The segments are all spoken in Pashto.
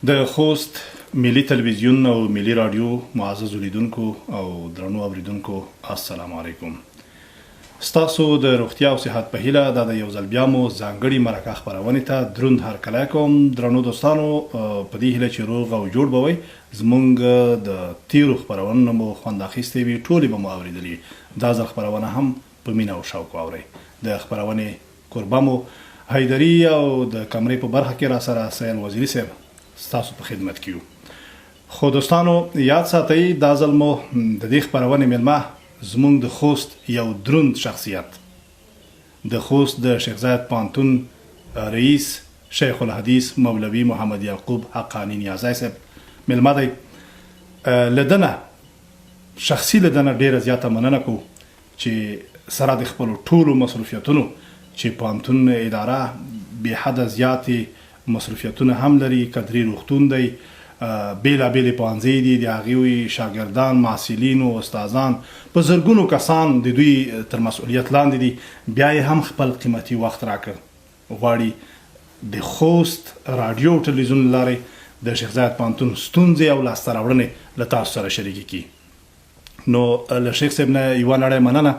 د خوست ملي تلویزیون او ملي رادیو معزز لیدونکو او درنو اوریدونکو السلام علیکم. ستاسو د روغتیا او صحت په هیله د یو ځل بیا مو ځانګړي مرکه خپرونې ته دروند هرکلی کوم. درنو دوستانو، په دې هیله چې روغ او جوړ به وئ. زموږ د تیرو خپرونو مو خوند اخیستی وي، ټولې به مو اورېدلې. دا ځل خپرونه هم په مینه او شوق واورئ. د خپرونې کوربه مو حیدري او د کمرې په برخه کې را سره سیل وزیري صاحب ستاسو په خدمت کې یو. خو دوستانو یاد ساتئ، دا ځل مو د دې خپرونې میلمه زموږ د خوست یو دروند شخصیت، د خوست د شیخ زاید پوهنتون رئیس شیخ الحدیث مولوي محمد یعقوب حقانی نیازی صاحب میلمه دی. له شخصي له ډیره زیاته مننه کوو چې سره د خپلو ټولو مصروفیتونو چې پوهنتون اداره بې حده زیاتې مصروفیتونه هم لري، قدري روغتون دی، بیلابیلې پوهنځۍ دي، د هغوی شاګردان، محصلین او استادان په زرګونو کسان د دوی تر مسؤلیت لاندې دي. بیا یې هم خپل قیمتي وخت راکړ، غواړي د خوست رادیو او ټلویزیون له لارې د شیخ زاید پوهنتون ستونزې او لاسته راوړنې له تاسو سره شریکې کړي. نو له شیخ صاحب نه یوه نړۍ مننه.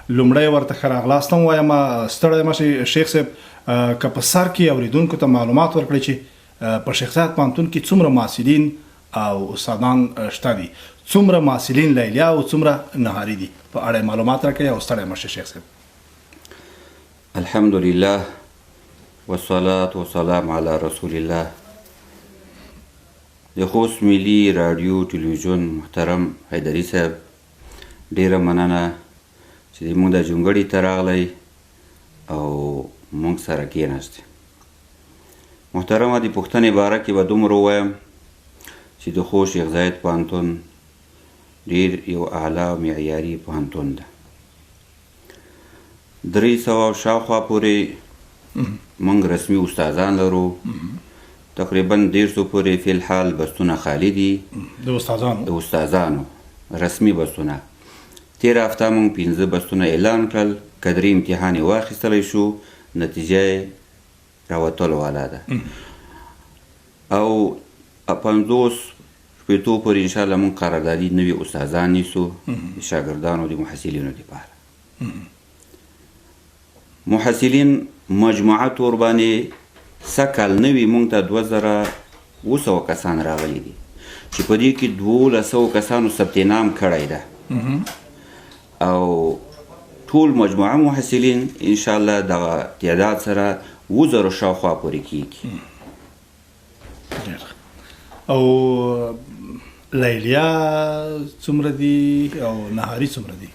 لومړی ورته ښه راغلاست هم وایم. ستړی مه شئ شیخ صاحب، که په سر کې اوریدونکو ته معلومات ورکړئ چې په شیخ زاید پوهنتون کې څومره محصلین او استادان شته دي، څومره محصلین لیلیا او څومره نهاري دي، په اړه معلومات راکړئ او ستړی مه شئ شیخ صاحب. الحمدلله والصلاة والسلام علی رسول الله. د خوست ملي رادیو ټلویزیون محترم حیدري صاحب، ډیره مننه چې موږ د جونګړې ته راغلی او موږ سره کېناستې. محترمه، د پوښتنې باره کې به دومره ووایم چې د خوست شیخ زاید پوهنتون ډېر یو اعلی او معیاري پوهنتون ده. 300 شاوخوا پورې موږ رسمي استادان لرو، تقریبا 150 پورې فی الحال بستونه خالی دي د استادانو رسمي بستونه. تېره هفته موږ 15 بستونه اعلان کړل، قدري امتحان یې واخیستلی شو، نتیجه یې راوتلو والا ده او 50 شپېتو پورې انشاءالله موږ قراردادي نوي استادان نیسو د شاګردانو د محصلینو دپاره. محصلین مجموعه طور باندې سږ نوي موږ ته 2200 کسان راغلي دي چې په دې کې 1200 کسانو ثبت نام کړی ده او ټول مجموعه محصلین انشاءالله دغه تعداد سره 2000 شاوخوا پورې کیږي. او لیلیا څومره دي او نهاري څومره دي؟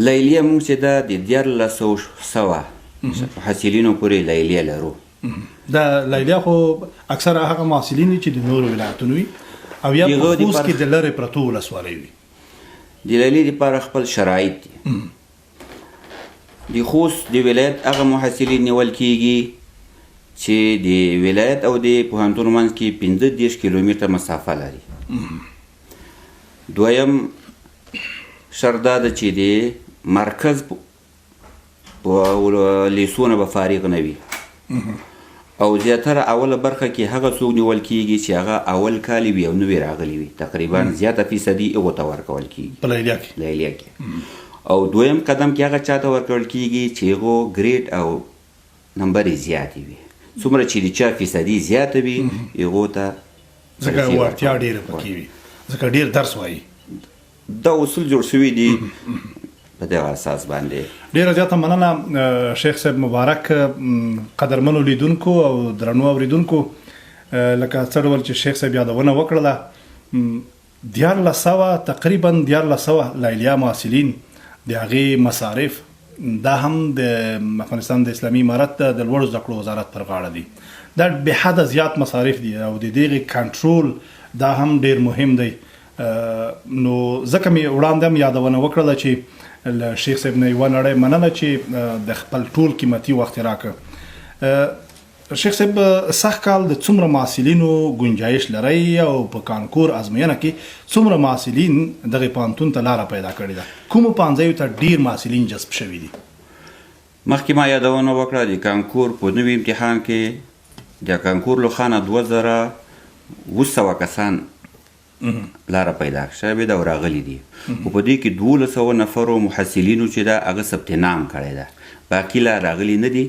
لیلیه موږ چې ده د 1400 محصلینو پورې لیلیه لرو. دا لیلیا خو اکثره هغه محصلین چې د نورو ولایتونو وي او یا په خوست کې د لرې پرتو ولسوالیو وي. د لیلیې دپاره خپل شرایط دي. د خوست د ولایت هغه محصلین نیول کیږي چې د ولایت او د پوهنتون منځ کې 15 کیلومتره مسافه لري. دویم شرط دا ده چې د مرکز لیسونه به فارغ نه وي او زیاتره اوله برخه کې هغه څوک نیول کیږي چې هغه اول کال وي او نوی راغلی وي، تقریبا زیاته فیصدي هغو ته ورکول کیږي په لیلیه کې. او دویم قدم کې هغه چاته ورکول کیږي چې هغو ګریډ او نمبر یې زیاتې وي. څومره چې د چا فیصدي زیاته وي هغو ته ځکه وړتیا ډېره پکې وي، ځکه ډېر درس وایي. دا اصول جوړ شوي دي په دغه اساس باندې. ډېره زیاته مننه شیخ صاحب. مبارک قدرمنو لیدونکو او درنو اوریدونکو، لکه څه ډول چې شیخ صاحب یادونه وکړله، 1400 تقریبا 1400 لیلیا محصلین، د هغې مصارف دا هم د افغانستان د اسلامي امارت د لوړو زده کړو وزارت پر غاړه دي. دا بې حده زیات مصارف دي او د دغې کنټرول دا هم ډېر مهم دی. نو ځکه مې وړاندې هم یادونه وکړله چې له شیخ صاحب نه یوه نړۍ مننه چې د خپل ټول قیمتي وخت یې راکړ. شیخ صاحب، سږ کال د څومره محصلینو گنجایش لرئ او په کانکور ازموینه کې څومره محصلین دغه پوهنتون ته لاره پیدا کړې ده؟ کومو پوهنځیو ته ډیر محصلین جذب شوي دي؟ مخکې ما یادونه وکړه د کانکور په نوي امتحان کې د کانکور له خانه 2000 200 کسان لاره پیدا شوې ده او راغلي دي خو په دې کې 1200 نفرو محصلینو چې ده هغه ثبت نام کړی ده باقي لا راغلي نه دي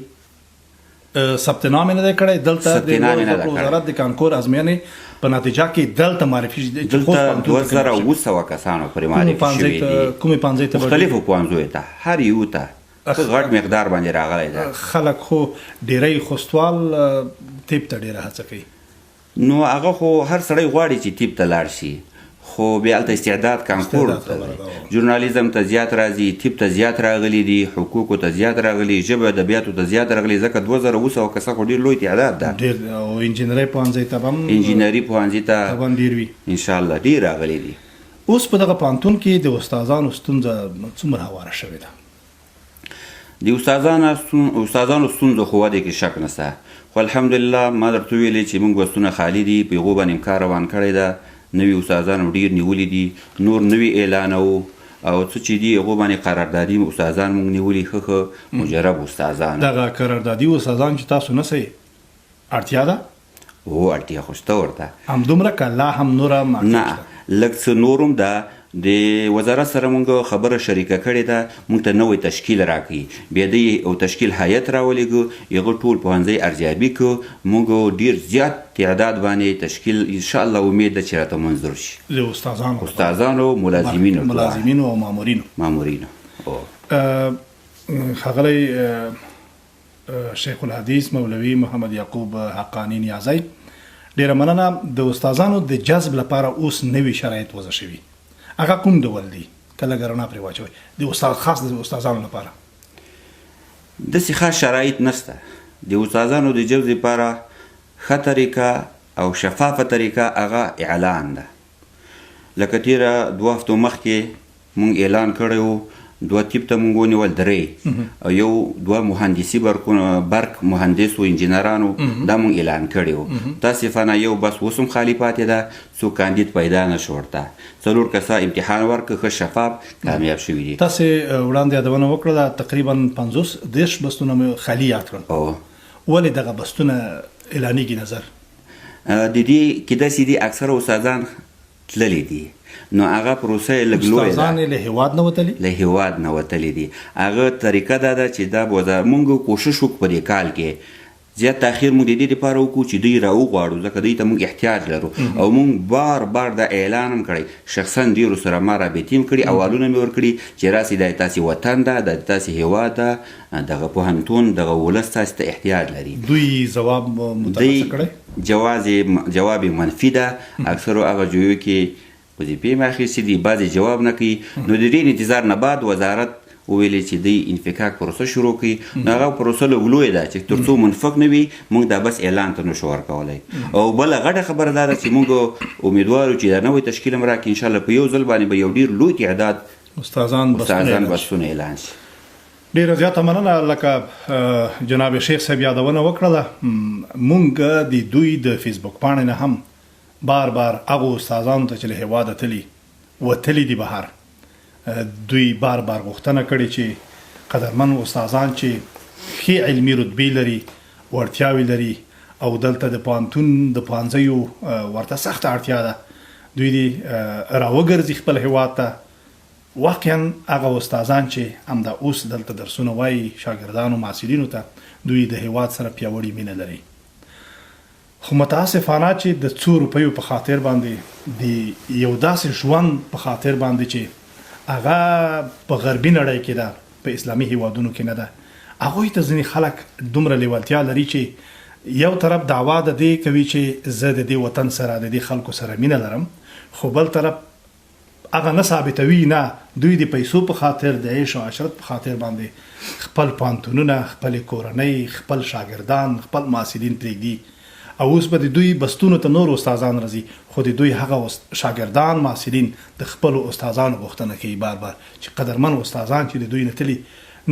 ثبت نام نه دی کړی دلته د وزارت د کانکور ازموینې په نتیجه کې دلته معرفي دلته 2200 کسانو پرې معرفي شوي دي کومې پانځې ته مختلفو پوهنځیو ته هر یو ته غټ مقدار باندې راغلی ده خلک خو ډېری خوستوال طب ته ډېره هڅه کوي نو هغه خو هر سړی غواړي چې طب ته لاړ شي خو بیا هلته استعداد کانکور ژورنالیزم ته زیات راځي طب ته زیات راغلي دي حقوقو ته زیات راغلي ژبه ادبیاتو ته زیات راغلي ځکه 2200 کسه خو ډېر لوی تعداد ده ډېر او انجینري پوهنځي ته هم انجینري پوهنځي ته هم ډېر وي انشاءالله ډېر راغلي دي اوس په دغه پوهنتون کې د استادانو ستونزه څومره هواره شوې ده د استادانو ستونزو خو وده کې شک نشته خو الحمدلله ما درته ویلې چې موږ بسونه خالي دي په هغو باندې کار روان کړی ده نوي استادانو ډېر نیولي دي نور نوي اعلانو او څه چې دي هغو باندې قراردادي استادان موږ نیولي ښه مجرب استادان دغه قراردادي استادان چې تاسو نه سئ اړتیا ده هو اړتیا خو شته ورته همدومره که لا هم نوره نه لږ څه نورم ده د وزارت سره موږ خبره شریکه کړې ده موږ ته نوی تشکیل راکړي بیا د او تشکیل هیئت راولېږو هغه ټول پوهنځی ارزیابي کړو موږ ډېر زیات تعداد باندې تشکیل انشاءالله امید ده چې راته منظور شي د استادانو ملازمینو او مامورینو ښاغلی شیخ الحدیث مولوي محمد یعقوب حقانی نیازی ډېره مننه د استادانو د جذب لپاره اوس نوي شرایط وضع شوي هغه کوم ډول دي که لږ رڼا پرې واچوئ د استاد خاص د استادانو لپاره داسې خاص شرایط نشته د استادانو د جذب لپاره ښه طریقه او شفافه طریقه هغه اعلان ده لکه تیره 2 هفتو مخکې موږ اعلان کړی و 2 طب ته موږ ونیول 3 او یو 2 مهندسي برق مهندس و انجینرانو دا موږ اعلان کړی و تاسفانه یو بس اوس هم خالي پاتې ده څوک کاندید پیدا نه شو ورته 4 کسه امتحان ورکړه ښه شفاف کامیاب شوي دي تاسې وړاندې یادونه وکړله تقریبا 50 بستونه مې خالي یاد کړل ولې دغه بستونه اعلانیږي نظر د دې کې داسې دي اکثره استادان تللی دي نو هغه پروسه لږ لویه ده استادان له هیواد نه وتلي له هیواد نه وتلي دي هغه طریقه دا ده چې دا موږ کوشش وکړو په دې کال کې زیات تاخیر موږ د دې لپاره وکړو چې دوی راوغواړو ځکه دوی ته موږ احتیاج لرو او موږ بار دا اعلان هم کړی شخصا ډېرو سره ما رابطې هم کړي احوالونه مې ورکړي چې راسئ دا ستاسې وطن ده دا ستاسې هیواد ده دغه پوهنتون دغه ولس تاسې ته احتیاج لري دوی ځواب مترسه کړی جواب منفي ده اکثرو هغه ځایو کې وظیفې مې اخیستې دي بعضې جواب نه کوي نو د دې انتظار نه بعد وزارت وویلې چې دوی انفکاک پروسه شروع کړي نو هغه پروسه لږ لویه ده چې تر څو منفق نه وي موږ دا بس اعلان ته نشو ورکولی او بله غټه خبره دا ده چې موږ امیدوار یو چې دا نوی تشکیل هم راکړي انشاءالله په یو ځل باندې به یو ډېر لوی تعداد استادان بسونه اعلان شي ډېره زیاته مننه لکه جناب شیخ صاحب یادونه وکړله موږ د دوی د فیسبوک پاڼې نه هم بار هغو استادانو ته چې له هیواده وتلي دي بهر دوی بار غوښتنه کړې چې قدرمن استادان چې ښې علمي رتبې لري وړتیاوې لري او دلته د پوهنتون د پوهنځیو ورته سخته اړتیا ده دوی دې راوګرځي خپل هیواد ته واقعا هغه استادان چې همدا اوس دلته درسونه وایي شاګردانو محصلینو ته دوی د هیواد سره پیاوړې مینه لري خو متاسفانه چې د 2 روپیو په خاطر باندې د یو داسې ژوند په خاطر باندې چې هغه په غربي نړۍ کې ده په اسلامي هیوادونو کې نه ده هغوی ته ځینې خلک دومره لیوالتیا لري چې یو طرف دعوا د دې کوي چې زه د دې وطن سره د دې خلکو سره مینه لرم خو بل طرف هغه نه ثابتوي نه دوی د پیسو په خاطر د عیش او عشرت په خاطر باندې خپل پوهنتونونه خپلې کورنۍ خپل شاګردان خپل محصلین پرېږدي او اوس به د دوی بستونو ته نور استادان راځي خو د دوی هغه شاګردان محصلین د خپلو استادانو غوښتنه کوي بار چې قدرمن استادان چې د دوی نه تلي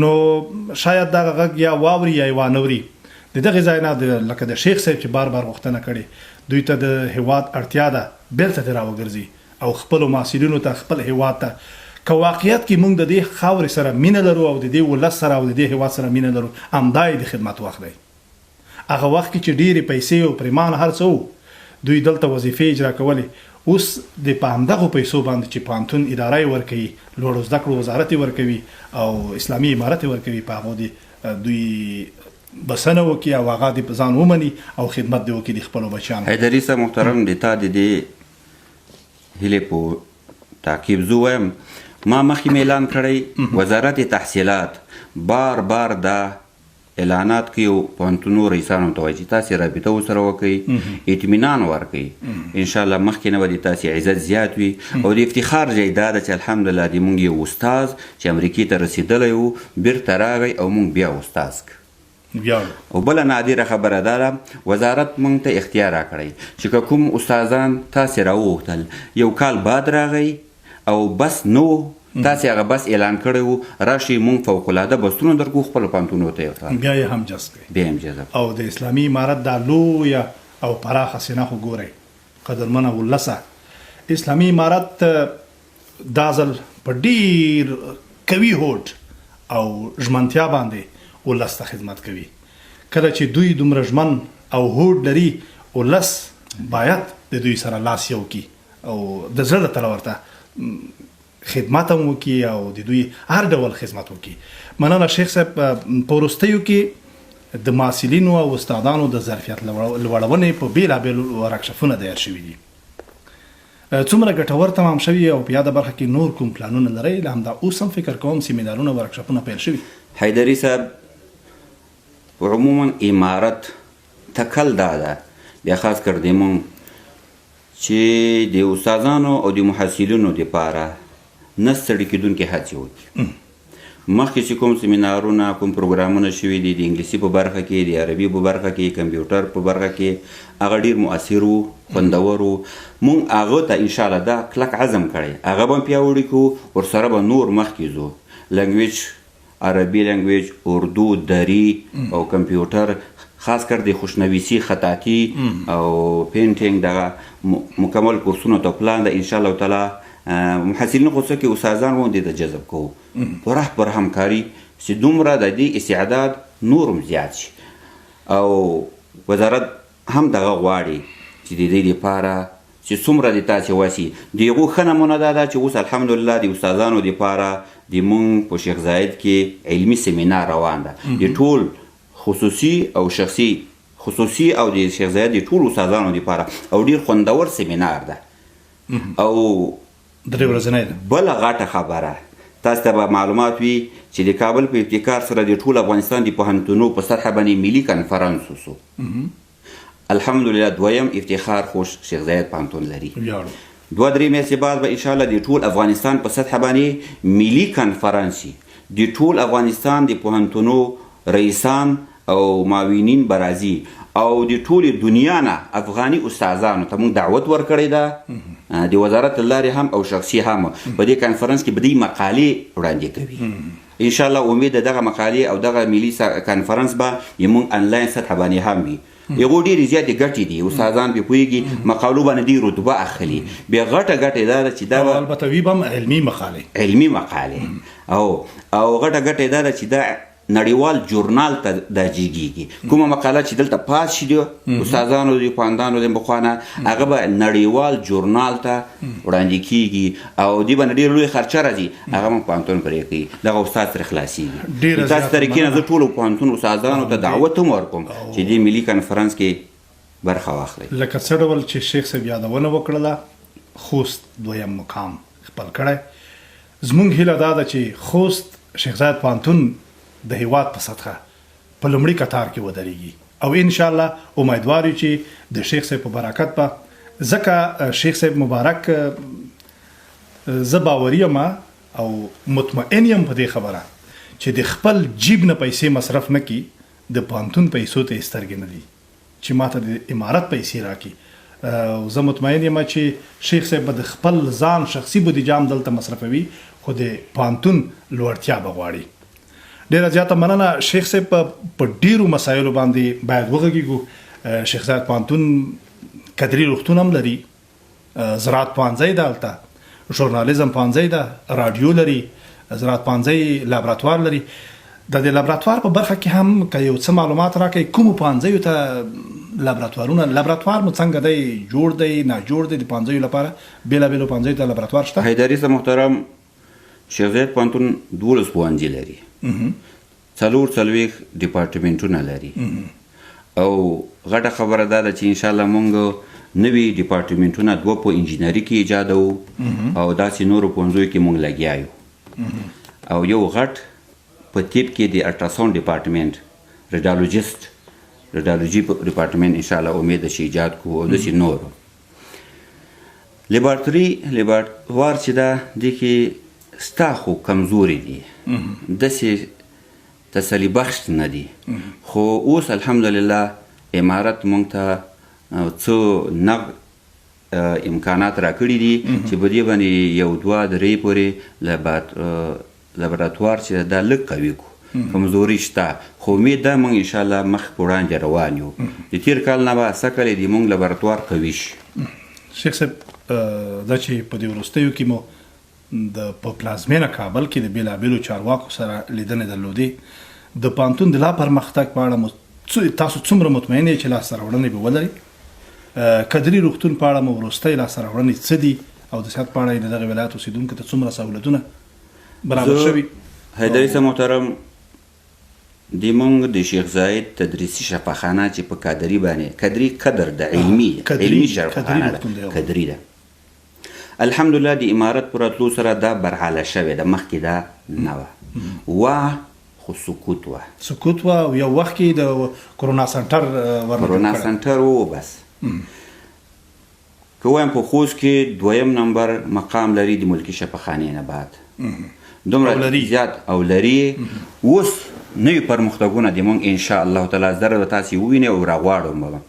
نو شاید دغه غږ یا واوري یا وانوري د دغه ځای نه لکه د شیخ صاحب چې بار غوښتنه کړي دوی ته د هیواد اړتیا ده بیرته ترې راوګرځي او خپلو محصلینو ته خپل هیواد ته که واقعیت کې موږ د دې خاورې سره مینه لرو او د دې ولس سره او د دې هیواد سره مینه لرو همدا یې د خدمت وخت دی هغه وخت کې چې ډېرې پیسې او پریمان هر څه دوی دلته وظیفې اجرا کولې. اوس د په همدغو پیسو باندې چې پوهنتون اداره یې ورکوي، لوړو زده کړو وزارت یې ورکوي او اسلامي امارت یې ورکوي، په هغو دوی بسنه وکړي او هغه د په ځان ومني او خدمت دې وکړي د خپلو بچیانو. حیدري صاحب محترم، د تا د دې هیلې په تعقیب زه وایم، ما مخکې اعلان کړی وزارت تحصیلات بار بار دا اعلانات کوي او پوهنتونو رئیسانو ته وایي چې تاسې رابطه ورسره وکړئ، اطمینان ورکړئ، انشاءالله مخکې نه به د تاسې عزت زیات وي. او د افتخار ځای دا ده چې الحمدلله د مونږ یو استاز چې امریکې ته رسېدلی و بیرته راغی او مونږ بیا استاز که. او بله نادره خبره دا ده، وزارت مونږ ته اختیار راکړی چې که کوم استادان تاسې راوغوښتل، یو کال بعد راغی او بس نو تاسې هغه بس اعلان کړی و، راشئ مونږ فوقالعاده بسونه درکو، خپلو پوهنتونونو ته یې بیا یې هم جذب کړئ. بیا یې جذب. او د اسلامي امارت دا لویه او پراخه سینه خو ګورئ قدرمنه ولسه، اسلامي امارت دا ځل په ډېر قوي هوډ او ژمنتیا باندې ولس ته خدمت کوي. کله چې دوی دومره ژمن او هوډ لري، ولس باید د دوی سره لاس یو کړي او د زړه له تله ورته خدمت هم وکړي او د دوی هر ډول خدمت وکړي. مننه شیخ صاحب. په وروستیو کې د محصلینو او استادانو د ظرفیت لوړونې په بېلابېلو ورکشاپونه تیار شوي دي. څومره ګټور تمام شوي او په یاده برخه کې نور کوم پلانونه لرئ؟ له همدا اوس هم فکر کوم سیمینارونه ورکشاپونه پیل شوي. حیدري صاحب، عموما امارت تکل دا ده، بیا خاص کر د مونږ چې د استادانو او د محصلینو دپاره نه ستړي کېدونکې هڅې وکړي. مخکې چې کوم سیمینارونه کوم پروګرامونه شوي دي د انګلیسي په برخه کې، د عربي په برخه کې، کمپیوټر په برخه کې، هغه ډېر مؤثر و، خوندور و. مونږ هغه ته انشاءالله دا کلک عزم کړی، هغه به پیاوړي کړو، ورسره به نور مخکې ځو. لنګویج، عربي لنګویج، اردو، دري او کمپیوټر، خاص کر د خوشنویسي، خطاطي او پینټینګ، دغه مکمل کورسونو ته پلان ده انشاءالله تعالی. محصلین خو څه کې استادان و دې ته جذب کوو پر همکاري چې دومره د دې استعداد نورم زیات شي. او وزارت هم دغه غواړي چې د دې لپاره چې څومره د تاسې واسي د هغو ښه نمونه دا ده چې اوس الحمدلله د استادانو دپاره د مونږ په شیخ زاید کې علمي سیمینار روان ده، د ټول خصوصي او شخصي، خصوصي او د شیخ زاید د ټول استادانو دپاره، او ډېر خوندور سیمینار ده. او درې ورځنی ده. بله غټه خبره تاسو ته به معلومات وي چې د کابل په ابتکار سره د ټول افغانستان د پوهنتونو په سطحه باندې ملي کنفرانس وسو. الحمدلله دویم افتخار خو شیخ زاید پوهنتون لري. 2-3 میاشتې بعد به انشاءالله د ټول افغانستان په سطحه باندې ملي کنفرانس شي. د ټول افغانستان د پوهنتونو رئیسان او معاونین به راځي او د ټولې دنیا نه افغاني استادانو ته موږ دعوت ورکړی ده، د وزارت له لارې هم او شخصي هم. په دې کنفرانس کې به دوی مقالې وړاندې کوي. انشاءالله امید ده دغه مقالې او دغه ملي کنفرانس به زموږ انلاین سطحه باندې هم وي. هغو ډېرې زیاتې ګټې دي، استادان پرې پوهېږي، مقالو باندې دوی رتبه اخلي. بیا غټه ګټه دا ده چې دا البته وي به هم علمي مقالې او غټه ګټه دا ده چې دا نړیوال جورنال ته دا جیږي. کومه مقاله چې دلته پاس شي د استادانو د پوهاندانو د پخوانه، هغه به نړیوال جورنال ته وړاندې کیږي او دوی باندې ډېر لوی خرچه راځي، هغه هم پوهنتون پرې کوي، دغه استاد ترې خلاصېږي. تاسو طریقې نه زه ټولو پوهنتون استادانو ته دعوت هم ورکوم چې دې ملي کنفرانس کې برخه واخلئ. لکه څه ډول چې شیخ صاحب یادونه وکړله، خوست دویم مقام خپل کړی. زموږ هیله دا ده چې خوست شیخ زاید پوهنتون د هیواد په سطحه په لومړي کتار کې ودرېږي او انشاءالله امیدوار یو چې د شیخ صاحب په برکت به، ځکه شیخ صاحب مبارک زه باوري یم او مطمئن یم په دې خبره چې د خپل جیب نه پیسې مصرف نه کړي، د پوهنتون پیسو ته یې سترګې نه دي چې ماته د امارت پیسې راکړي. زه مطمئن یم چې شیخ صاحب به د خپل ځان شخصي بودیجه هم دلته مصرفوي، خو د پوهنتون لوړتیا به غواړي. ډېره زیاته مننه شیخ صاحب. په ډېرو مسایلو باندې باید وغږیږو. شیخ زاید پوهنتون قدري روغتون هم لري، زراعت پوهنځی ده، هلته ژورنالیزم پوهنځی ده، راډیو لري، زراعت پوهنځی لابراتوار لري. د دې لابراتوار په برخه کې هم که یو څه معلومات راکړئ، کومو پوهنځیو ته لابراتوار مو څنګه دی جوړ دی نه جوړ دی د پانځیو لپاره بیلابیلو پانځیو ته لابراتوار شته؟ حیدري صاحب محترم شیخ زاید پوهنتون 12 پوهنځي لري، 40 ډپارټمنټونه لري او غټه خبره دا ده چې انشاءالله مونږ نوي ډپارټمنټونه 2 په انجینري کې ایجادوو او داسې نورو پوهنځیو کې مونږ لګیا یو او یو غټ په طب کې د الټراساوند ډپارټمنټ ریډیالوجي ډپارټمنټ انشاءالله امید ده چې ایجاد کوو او داسې نورو. لیبارټوار چې ده دې کې ستا خو کمزوري دي، داسې تسلي بخش نه دي، خو اوس الحمدلله امارت مونږ ته څه نغد امکانات راکړي دي چې په دې باندې یو 2-3 پورې لابراتوار چې دا لږ قوي کو کمزوري شته، خو امید ده مونږ انشاءالله مخ په وړاندې روان یو. د تیر کال نه به څه کلی د مونږ لابراتوار قوي شي. شیخ صاحب دا چې په دې وروستیو کې مو د په پلازمینه کابل کې د بیلابیلو چارواکو سره لیدنې درلودې، د پوهنتون د لا پرمختګ په اړه مو تاسو څومره مطمئن یې چې لاسته راوړنې به ولري؟ کدري روغتون په اړه مو وروستۍ لاسته راوړنې څه دي او د صحت په اړه یې د دغه ولایت اوسېدونکو ته څومره سهولتونه برابر شوي؟ حیدري صاحب محترم د مونږ د شیخ زاید تدریسي شفاخانه چې په کادري باندې کادري قدر د علمي شفاخانه ده کادري ده، الحمدلله د امارت پر راتلو سره دا برحاله شوې ده، مخکې دا نه وه خو سکوت وه او یو وخت کې د کرونا سنټر و بس که وایم په خوست کې 2یم نمبر مقام لري د ملکي شفاخانې نه بعد دومره زیات او لري. اوس نوي پرمختګونه د مونږ انشاءالله تعالی زره به تاسې ووینئ او راغواړم به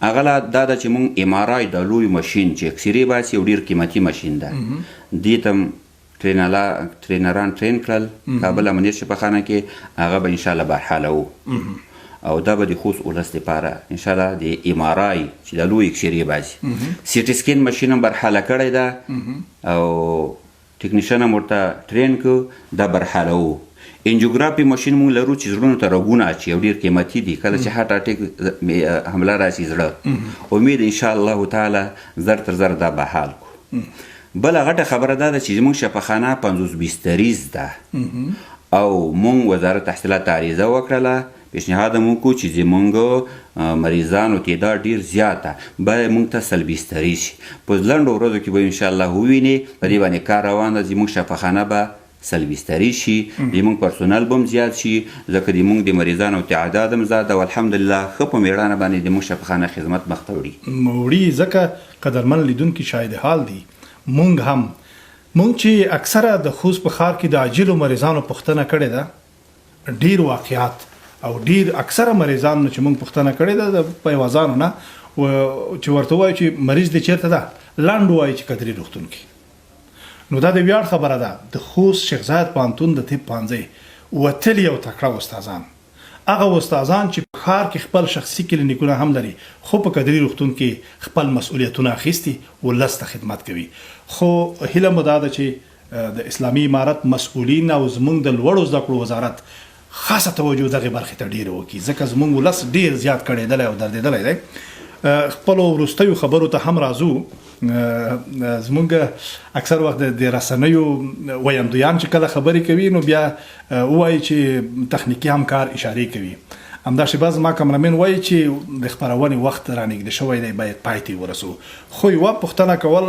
هغه لا دا ده چې مونږ MRI د لوی ماشین چې اکسرې باسي یو ډېر قیمتي ماشین ده، دې ته ټرینران ټرین کړل کابل امنیت شفاخانه کې، هغه به انشاءالله برحاله وو او دا به د خوست ولس دپاره انشاءالله د MRI چې د لوی اکسرې باسي سي ټي سکین ماشین هم برحاله کړی ده او ټکنیشن هم ورته ټرین کړو، دا برحاله وو. انجیوګرافي ماشین مونږ لرو چې زړونو ته رګونه اچي او ډېر قیمتي دي، کله چې هارټ اټیک حمله راشي زړه، امید انشاءالله تعالی زر تر زر دا بحال کو. بله غټه خبره دا ده چې زموږ شفاخانه 50 بستریز ده او مونږ وزارت تحصیلات عریضه وکړله، پیشنهاد مو کو چې زمونږ مریضانو تعداد ډیر زیاته باید مونږ ته 100 بسترې شي، په لنډو ورځو کې به انشاءالله ووینئ په دې باندې کار روان ده، زموږ شفاخانه به 100 بسترې شي، زموږ پرسونل به هم زیات شي ځکه زموږ د مریضانو تعداد هم زیات او الحمدلله ښه په مېړانه باندې زموږ شفاخانه خدمت مخ ته وړي ځکه قدرمن لیدونکي شاهد حال دي. مونږ چې اکثره د خوست په ښار کې د عاجلو مریضانو پوښتنه کړې ده، ډیر واقعات او ډیر اکثره مریضانو چې مونږ پوښتنه کړې ده د پیوازانو نه چې ورته وایي چې مریض دې چیرته ده، لاندو وایي چې کدري روغتون کې. نو دا د ویاړ خبره ده د خوست شیخ زاید پوهنتون د طب پوهنځی وتلي او تکړه استادان، هغه استادان چې په ښار کې خپل شخصي کلینیکونه هم لري خو په کدري روغتون کې خپل مسؤلیتونه اخیستي ولس ته خدمت کوي. خو هیله مو دا ده چې د اسلامي امارت مسؤلین او زموږ د لوړو زده کړو وزارت خاصه توجه دغه برخې ته ډیره وکړي ځکه زموږ ولس ډیر زیات کړېدلی او دردېدلی دی. خپلو وروستیو خبرو ته هم راځو. زمونږ اکثر وخت د رسنیو ویاندویان چې کله خبرې کوي نو بیا وایي چې تخنیکي همکار اشارې کوي، همداسې بعض ما کمرمین وایي چې د خپرونې وخت رانږدې شوی دی باید پای ته ورسو، خو یوه پوښتنه کول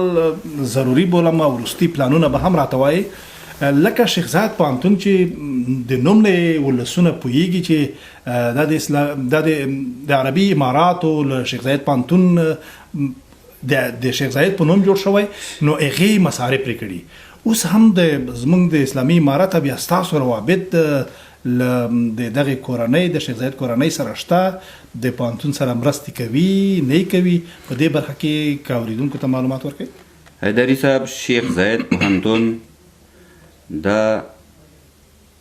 ضروري بولم او وروستي پلانونه به هم راته وایي لکه شیخ زاید پوهنتون چې د نوم له ولسونه پوهیږي چې دا د عربي اماراتو له شیخ زاید پوهنتون د شیخ زاید په نوم جوړ شوی، نو هغې مصارف پرې کړي. اوس هم زموږ د اسلامي امارت بیا ستاسو روابط د دغه کورنۍ د شیخ زاید کورنۍ سره شته، د پوهنتون سره مرستې کوي نه کوي؟ په دې برخه کې که اورېدونکو ته معلومات ورکوي. حیدري صاحب شیخ زاید پوهنتون دا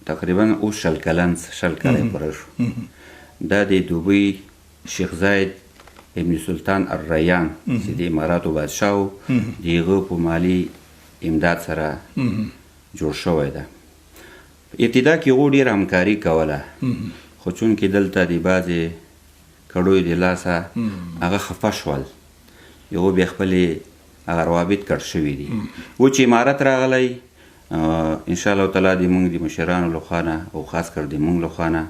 تقریبا اوس 100 کلن پوره شو، دا د دوبۍ شیخ زاید ابن سلطان الریان چې د اماراتو بادشاه و د هغه په مالي امداد سره جوړ شوی ده. ابتدا کې هغو ډېره همکاري کوله خو چونکې دلته د بعضې کړو د لاسه هغه خفه شول یو بیا خپلې هغه روابط کټ شوي دي و چې امارت راغلی انشاءالله تعالی د موږ د مشرانو لخوا نه او خاص کر د موږ لخوا نه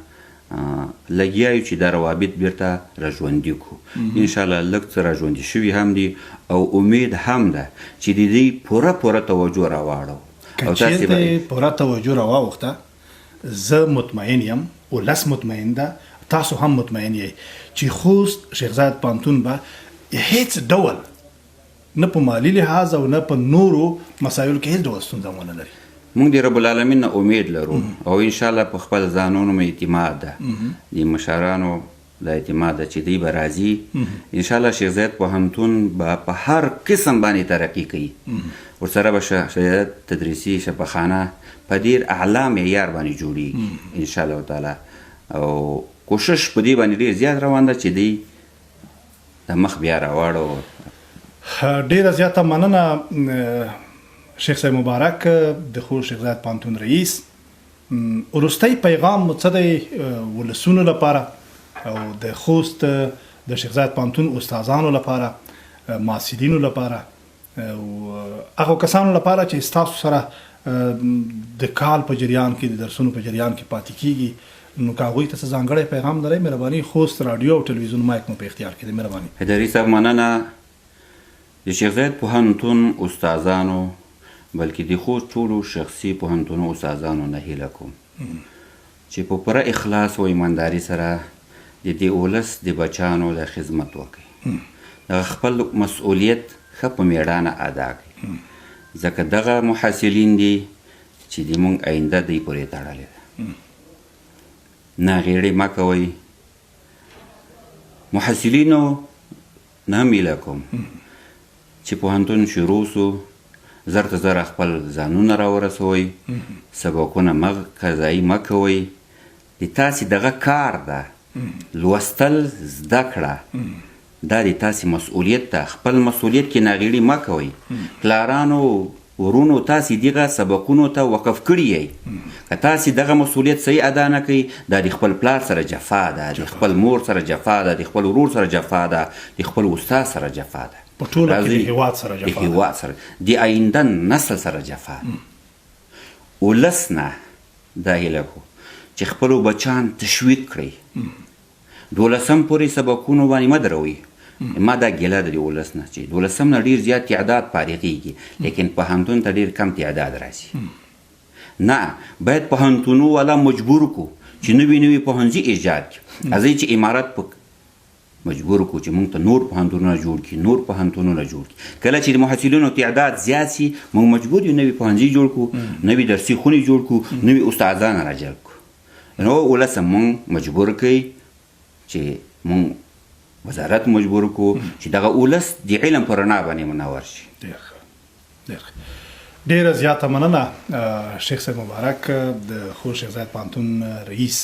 لګیا یو چې دا روابط بیرته راژوندي کړو انشاءالله لږ څه راژوندي شوي هم دي او امید هم ده چې د دې پوره توجه راواړو که چېرته پوره توجه راواوښته زه مطمئن یم ولس مطمئن ده تاسو هم مطمئن یې چې خوست شیخ زاید پوهنتون به هیڅ ډول نه په مالی لحاظ او نه په نورو مسایلو کې هیڅ ډول ستونزه ونه لري موږ د رب العالمین نه امید لرو او انشاءالله په خپل ځانونو مې اعتماد ده د مشرانو د اعتماد ده چې دوی به راځي انشاءالله شیخ زاید پوهنتون به په هر قسم باندې ترقي کوي ورسره به شهادت تدریسي شفاخانه په ډېر اعلی معیار باندې جوړیږي انشاءالله تعالی او کوشش په دې باندې ډېر زیات روان ده چې دوی د مخ بیا راواړو ډېره زیاته مننه شیخ صاحب مبارک د خوست شیخ زاید پوهنتون رئیس وروستی پیغام مو څه دی ولسونو لپاره او د خوست د شیخ زاید پوهنتون استادانو لپاره محصلینو لپاره او هغو کسانو لپاره چې ستاسو سره د کال په جریان کې د درسونو په جریان کې پاتې کیږي نو که هغوی ته څه ځانګړی پیغام لرئ مهرباني خوست راډیو او ټلویزیون مایک مو په اختیار کې دی مهرباني حیدري صاحب مننه د شیخ زاید پوهنتون استادانو بلکې د خوست ټولو شخصي پوهنتونو استادانو نه هیله کوم چې په پوره اخلاص او ایمانداري سره د دې ولس د بچیانو د خدمت وکړي دغه خپل مسؤلیت ښه په میړانه ادا کړي ځکه دغه محصلین دي چې د موږ آینده دوی پورې تړلې ده ناغېړې مه کوئ محصلینو نه هم هیله کوم چې پوهنتون شروع سو زر ته زر خپل ځانونه راورسوئ سبقونه قضایي مه کوئ د تاسې دغه کار ده لوستل زده کړه دا د تاسې مسؤلیت ده خپل مسؤلیت کې ناغېړي مه کوئ پلارانو ورونو تاسې دغه سبقونو ته وقف کړي یئ که تاسې دغه مسؤلیت صحیح ادا نه کوئ دا د خپل پلار سره جفا ده د خپل مور سره جفا ده د خپل ورور سره جفا ده د خپل استاد سره جفا ده په ټوله کې د هیواد سره جفا ده د هیواد سره د آینده نسل سره جفا ده ولس نه دا هیله کو چې خپلو بچیان تشویق کړئ 12 پورې سبقونو باندې مه دروئ ما دا ګیله ده د ولس نه چې 12 نه ډېر زیات تعداد فارغېږي لیکن پوهنتون ته ډېر کم تعداد راځي نه باید پوهنتونو والا مجبور کو چې نوي پوهنځي ایجاد کړي راځئ چې امارت په مجبور کو چې موږ ته نور پوهنتونونه جوړ کړي نور پوهنتونونه جوړ کړي کله چې د محصلینو تعداد زیات سي موږ مجبور یو نوي پوهنځي جوړ کړو نوي درسي خونې جوړ کړو نوي استادان راجلب کړو نو ولس موږ مجبور کړي چې موږ وزارت مجبور کو چې دغه ولس د علم پر رڼا باندې منور شي ډیره زیاته مننه شیخ صاحب مبارک د خوست شیخ زاید پوهنتون رئیس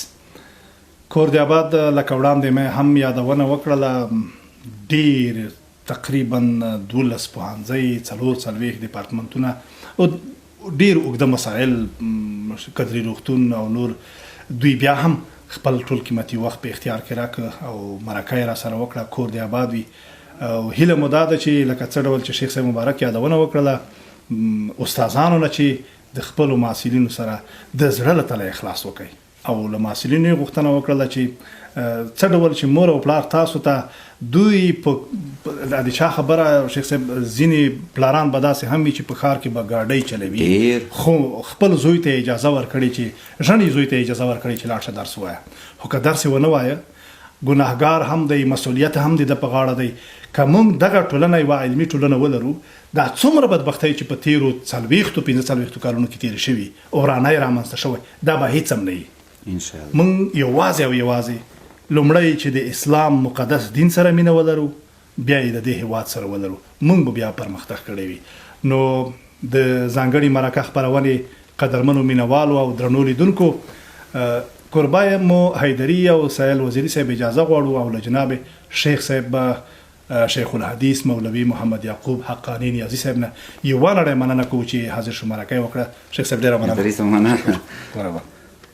کور د آباد لکه وړاندې مې هم یادونه وکړله ډیر تقریبا 12 پوهنځي 40 ډپارټمنټونه او ډیر اوږده مسایل قدري روغتون او نور دوی بیا هم خپل ټول قیمتي وخت په اختیار کې راکړه او مرکه یې را سره وکړه کور د آباد وي او هیله مو دا ده چې لکه څه ډول چې شیخ صاحب مبارک یادونه وکړله استادانو نه چې د خپلو محصلینو سره د زړه له تله اخلاص وکړي او له محصلینو یې غوښتنه وکړله چې څه ډول چې مور او پلار تاسو ته دوی په د چا خبره شیخ صاحب ځینې پلاران به داسې هم وي چې په ښار کې به ګاډۍ چلوي خو خپل زوی ته اجازه ورکړي چې ژڼې زوی ته اجازه ورکړي چې لاړ شه درس ووایه خو که درس یې ونه وایه ګناهګار هم دی مسؤلیت هم دی د په غاړه دی که موږ دغه ټولنه یوه علمي ټولنه ولرو دا څومره بدبختۍ چې په تېرو 40 کالونو کې تېرې شوي ورانۍ رامنځته شوی دا به هېڅ هم نه وي موږ یوازې او یوازې لومړی چې د اسلام مقدس دین سره مینه ولرو بیا یې د دې هیواد سره ولرو موږ به بیا پرمختګ کړی وي نو د ځانګړي مرکه خپرونې قدرمنو مینوالو او درنو لیدونکو کوربای مو حیدري او سهیل وزیري صاحب اجازه غواړو او له جناب شیخ صاحب شیخ الحدیث مولوي محمد یعقوب حقانی نیازي صاحب نه یوه نړۍ مننه کوو چې حاضر شو مرکه یې وکړه شیخ صاحب ډېره مننه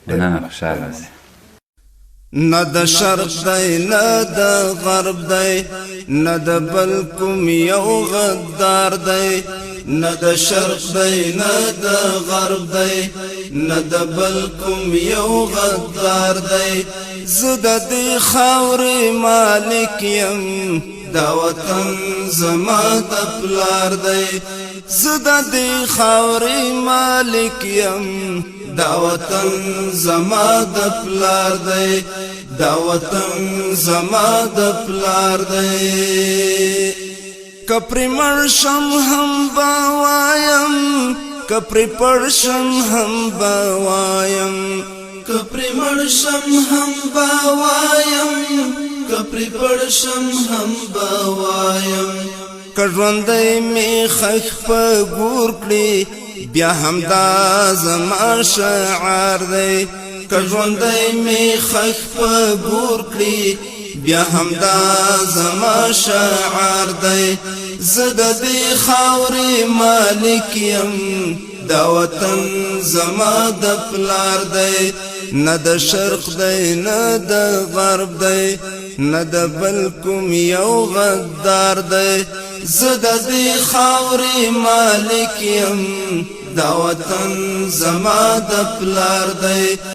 مننه خوشحاله نه د شرق دی نه د غرب دی نه د بل کوم یو غدار دی نه د شرق دی نه د غرب دی نه د بل کوم یو غدار دی زه د دې خاورې مالک یم دا وطن زما د پلار دی زه د دې خاورې مالک یم دا وطن زما د پلار دی دا وطن زما د پلار دی کپری مرشم هم باوایم کپری پرشم هم باوایم کپری مرشم هم باوایم کپری پرشم هم باوایم کژوندی می خخ په ګور کړي بیا هم دا زما شعار دی کژوندی می خخ په ګور کړي بیا هم دا زما شعار دی زه د دې خاورې مالک یم دا وطن زما د پلار دی نه د شرق دی نه د غرب دی نه د بل کوم یو غدار دی زه د دې خاورې مالک یم دا وطن زما د پلار دی